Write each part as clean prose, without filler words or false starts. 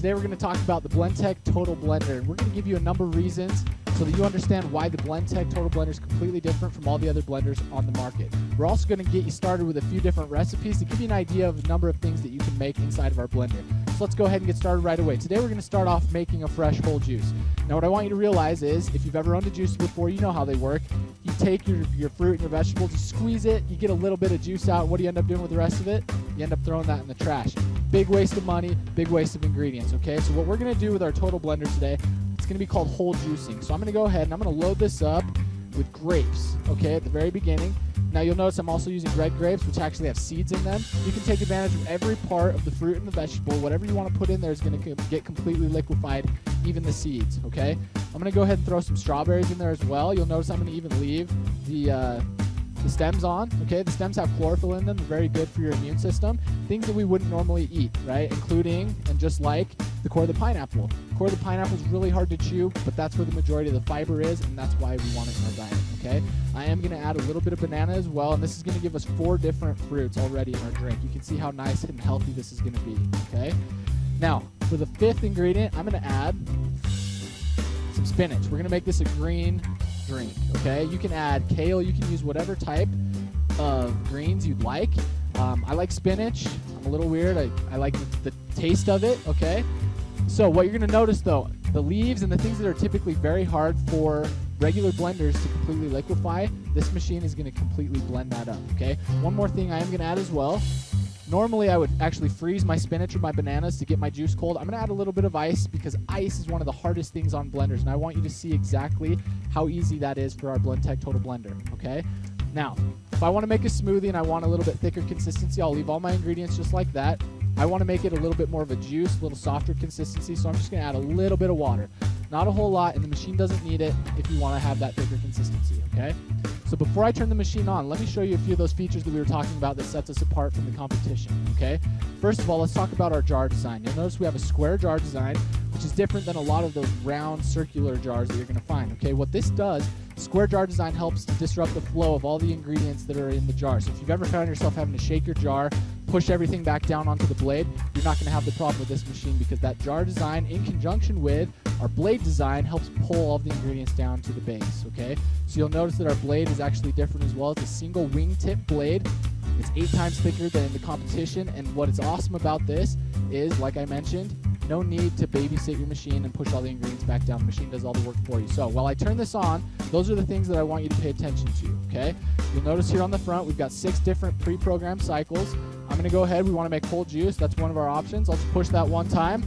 Today we're going to talk about the Blendtec Total Blender, and we're going to give you a number of reasons so that you understand why the Blendtec Total Blender is completely different from all the other blenders on the market. We're also going to get you started with a few different recipes to give you an idea of a number of things that you can make inside of our blender. So let's go ahead and get started right away. Today we're going to start off making a fresh whole juice. Now what I want you to realize is, if you've ever owned a juicer before, you know how they work. You take your fruit and your vegetables, you squeeze it, you get a little bit of juice out. What do you end up doing with the rest of it? You end up throwing that in the trash. Big waste of money, big waste of ingredients, okay? So what we're going to do with our Total Blender today, it's going to be called whole juicing. So I'm going to go ahead and I'm going to load this up with grapes, okay, at the very beginning. Now you'll notice I'm also using red grapes, which actually have seeds in them. You can take advantage of every part of the fruit and the vegetable. Whatever you want to put in there is going to get completely liquefied, even the seeds, okay? I'm going to go ahead and throw some strawberries in there as well. You'll notice I'm going to even leave the stems on, okay? The stems have chlorophyll in them. They're very good for your immune system. Things that we wouldn't normally eat, right? Including, and just like, the core of the pineapple. The core of the pineapple is really hard to chew, but that's where the majority of the fiber is, and that's why we want it in our diet, okay? I am going to add a little bit of banana as well, and this is going to give us 4 different fruits already in our drink. You can see how nice and healthy this is going to be, okay? Now, for the 5th ingredient, I'm going to add some spinach. We're going to make this a green drink, okay? You can add kale, you can use whatever type of greens you'd like. I like spinach. I'm a little weird. I like the taste of it, okay? So what you're going to notice, though, the leaves and the things that are typically very hard for regular blenders to completely liquefy, this machine is going to completely blend that up, okay? One more thing I am going to add as well. Normally, I would actually freeze my spinach or my bananas to get my juice cold. I'm going to add a little bit of ice because ice is one of the hardest things on blenders, and I want you to see exactly how easy that is for our Blendtec Total Blender, okay? Now, if I want to make a smoothie and I want a little bit thicker consistency, I'll leave all my ingredients just like that. I want to make it a little bit more of a juice, a little softer consistency, so I'm just going to add a little bit of water. Not a whole lot, and the machine doesn't need it if you want to have that thicker consistency, okay? So before I turn the machine on, let me show you a few of those features that we were talking about that sets us apart from the competition, okay? First of all, let's talk about our jar design. You'll notice we have a square jar design, which is different than a lot of those round circular jars that you're going to find, okay? What this does, square jar design helps to disrupt the flow of all the ingredients that are in the jar. So if you've ever found yourself having to shake your jar, push everything back down onto the blade, you're not going to have the problem with this machine because that jar design, in conjunction with our blade design, helps pull all the ingredients down to the base, okay? So you'll notice that our blade is actually different as well. It's a single wingtip blade. It's 8 times thicker than the competition, and what is awesome about this is, like I mentioned, no need to babysit your machine and push all the ingredients back down. The machine does all the work for you. So while I turn this on, those are the things that I want you to pay attention to, okay? You'll notice here on the front, we've got 6 different pre-programmed cycles. I'm going to go ahead. We want to make whole juice. That's one of our options. I'll just push that one time,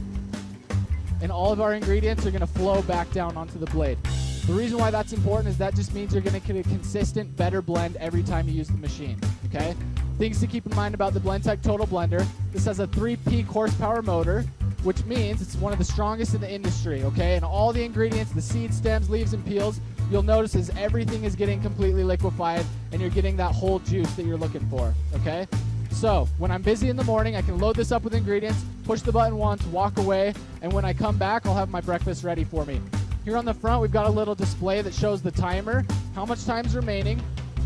and all of our ingredients are going to flow back down onto the blade. The reason why that's important is that just means you're going to get a consistent, better blend every time you use the machine, okay? Things to keep in mind about the Blendtec Total Blender. This has a 3 peak horsepower motor, which means it's one of the strongest in the industry, okay? And all the ingredients, the seeds, stems, leaves, and peels, you'll notice is everything is getting completely liquefied, and you're getting that whole juice that you're looking for, okay? So when I'm busy in the morning, I can load this up with ingredients, push the button once, walk away, and when I come back, I'll have my breakfast ready for me. Here on the front, we've got a little display that shows the timer, how much time's remaining,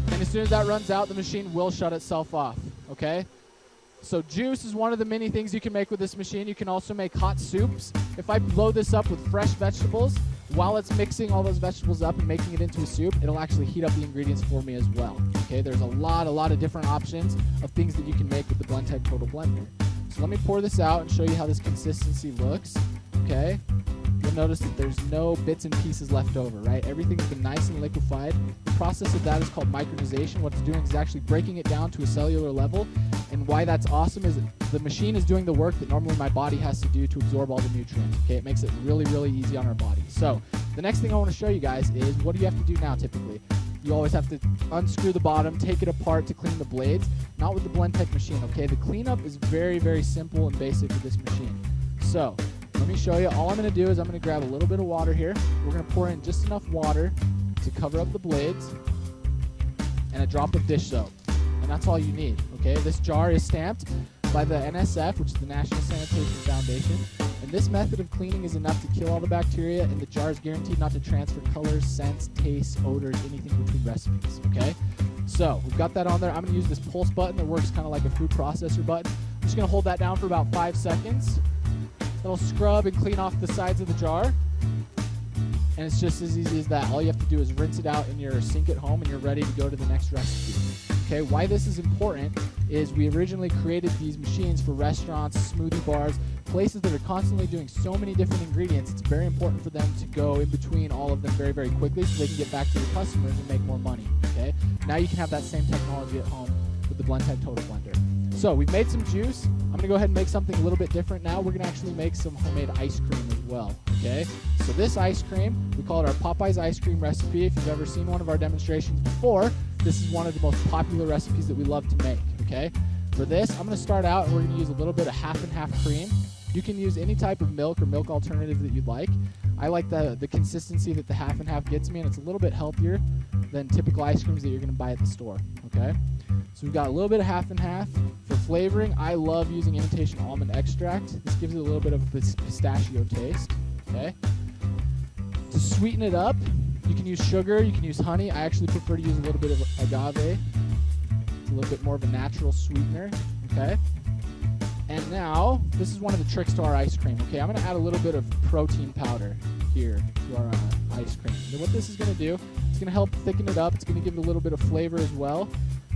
and as soon as that runs out, the machine will shut itself off, okay? So juice is one of the many things you can make with this machine. You can also make hot soups. If I load this up with fresh vegetables, while it's mixing all those vegetables up and making it into a soup, it'll actually heat up the ingredients for me as well. Okay, there's a lot of different options of things that you can make with the Blendtec Total Blender. So let me pour this out and show you how this consistency looks, okay? You'll notice that there's no bits and pieces left over, right? Everything's been nice and liquefied. The process of that is called micronization. What it's doing is actually breaking it down to a cellular level. And why that's awesome is the machine is doing the work that normally my body has to do to absorb all the nutrients, okay? It makes it really, really easy on our body. So the next thing I want to show you guys is what do you have to do now typically? You always have to unscrew the bottom, take it apart to clean the blades. Not with the Blendtec machine, okay? The cleanup is very, very simple and basic with this machine. So let me show you. All I'm going to do is I'm going to grab a little bit of water here. We're going to pour in just enough water to cover up the blades and a drop of dish soap. And that's all you need, okay? This jar is stamped by the NSF, which is the National Sanitation Foundation. And this method of cleaning is enough to kill all the bacteria, and the jar is guaranteed not to transfer colors, scents, tastes, odors, anything between recipes, okay? So we've got that on there. I'm going to use this pulse button that works kind of like a food processor button. I'm just going to hold that down for about 5 seconds. That'll scrub and clean off the sides of the jar. And it's just as easy as that. All you have to do is rinse it out in your sink at home and you're ready to go to the next recipe. Okay, why this is important is we originally created these machines for restaurants, smoothie bars, places that are constantly doing so many different ingredients. It's very important for them to go in between all of them very, very quickly so they can get back to your customers and make more money. Okay, now you can have that same technology at home with the Blendtec Total Blender. So we've made some juice. I'm going to go ahead and make something a little bit different now. We're going to actually make some homemade ice cream as well. Okay, so this ice cream, we call it our Popeyes ice cream recipe. If you've ever seen one of our demonstrations before, this is one of the most popular recipes that we love to make. Okay, for this, I'm going to start out and we're going to use a little bit of half and half cream. You can use any type of milk or milk alternative that you'd like. I like the consistency that the half and half gets me, and it's a little bit healthier than typical ice creams that you're going to buy at the store. Okay, so we've got a little bit of half and half. For flavoring, I love using imitation almond extract. This gives it a little bit of a pistachio taste. Okay, to sweeten it up, you can use sugar, you can use honey. I actually prefer to use a little bit of agave. It's a little bit more of a natural sweetener. Okay. And now, this is one of the tricks to our ice cream. Okay, I'm going to add a little bit of protein powder here to our ice cream. And what this is going to do, it's going to help thicken it up. It's going to give it a little bit of flavor as well.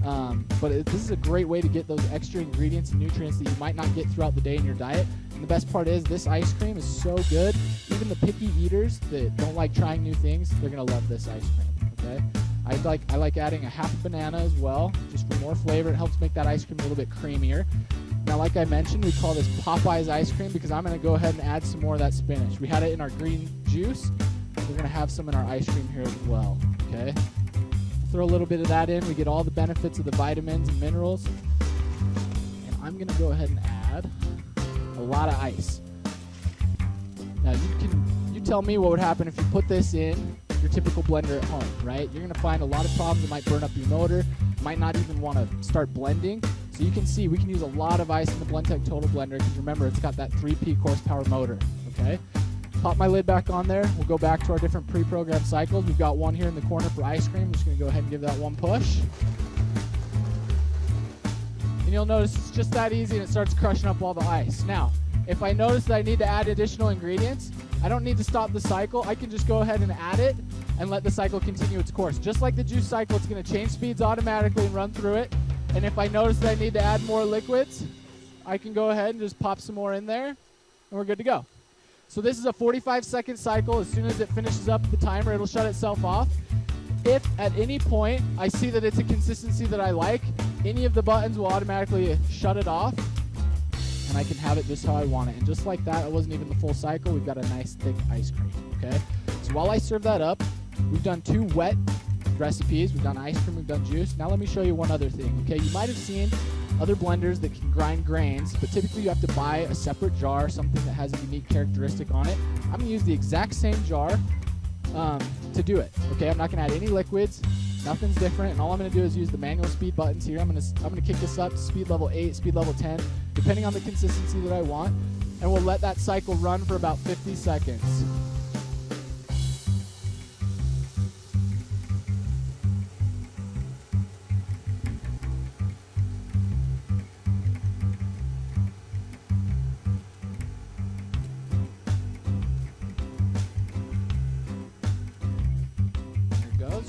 But this is a great way to get those extra ingredients and nutrients that you might not get throughout the day in your diet. And the best part is, this ice cream is so good. Even the picky eaters that don't like trying new things, they're going to love this ice cream. Okay, I like adding a half a banana as well, just for more flavor. It helps make that ice cream a little bit creamier. Now, like I mentioned, we call this Popeyes ice cream because I'm going to go ahead and add some more of that spinach. We had it in our green juice. We're going to have some in our ice cream here as well. Okay, throw a little bit of that in. We get all the benefits of the vitamins and minerals. And I'm going to go ahead and add a lot of ice. Now, you tell me what would happen if you put this in your typical blender at home, right? You're going to find a lot of problems. It might burn up your motor. You might not even want to start blending. So you can see we can use a lot of ice in the Blendtec Total Blender because remember, it's got that 3 peak horsepower motor. Okay, pop my lid back on there. We'll go back to our different pre-programmed cycles. We've got one here in the corner for ice cream. I'm just going to go ahead and give that one push. And you'll notice it's just that easy and it starts crushing up all the ice. Now, if I notice that I need to add additional ingredients, I don't need to stop the cycle. I can just go ahead and add it and let the cycle continue its course. Just like the juice cycle, it's going to change speeds automatically and run through it. And if I notice that I need to add more liquids, I can go ahead and just pop some more in there, and we're good to go. So this is a 45-second cycle. As soon as it finishes up the timer, it'll shut itself off. If at any point I see that it's a consistency that I like, any of the buttons will automatically shut it off, and I can have it just how I want it. And just like that, it wasn't even the full cycle. We've got a nice thick ice cream. Okay. So while I serve that up, we've done 2 wet recipes. We've done ice cream, we've done juice. Now let me show you one other thing. Okay, you might have seen other blenders that can grind grains, but typically you have to buy a separate jar, something that has a unique characteristic on it. I'm going to use the exact same jar to do it. Okay, I'm not going to add any liquids. Nothing's different, and all I'm going to do is use the manual speed buttons here. I'm going to kick this up to speed level 8, speed level 10, depending on the consistency that I want, and we'll let that cycle run for about 50 seconds.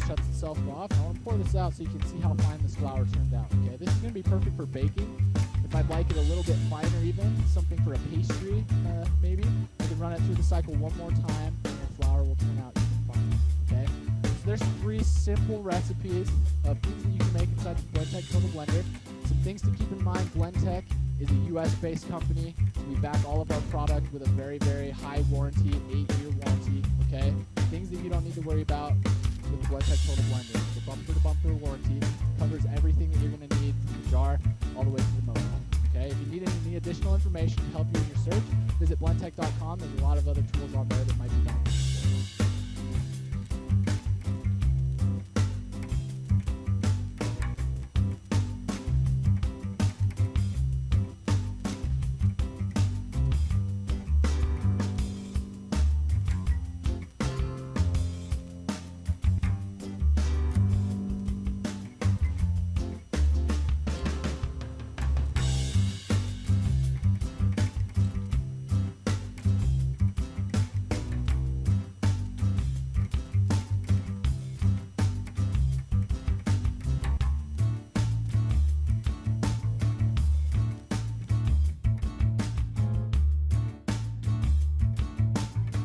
Shuts itself off. I want to pour this out so you can see how fine this flour turned out. Okay, this is going to be perfect for baking. If I'd like it a little bit finer even, something for a pastry maybe, I can run it through the cycle one more time and the flour will turn out even finer. Okay, so there's 3 simple recipes of things that you can make inside the Blendtec Total Blender. Some things to keep in mind: Blendtec is a US-based company. We back all of our product with a very, very high warranty, 8-year warranty. Okay, things that you don't need to worry about with the Blendtec Total Blender. The bumper-to-bumper warranty covers everything that you're going to need from the jar all the way to the motor. Okay, if you need any additional information to help you in your search, visit blendtec.com. There's a lot of other tools on there that might be valuable.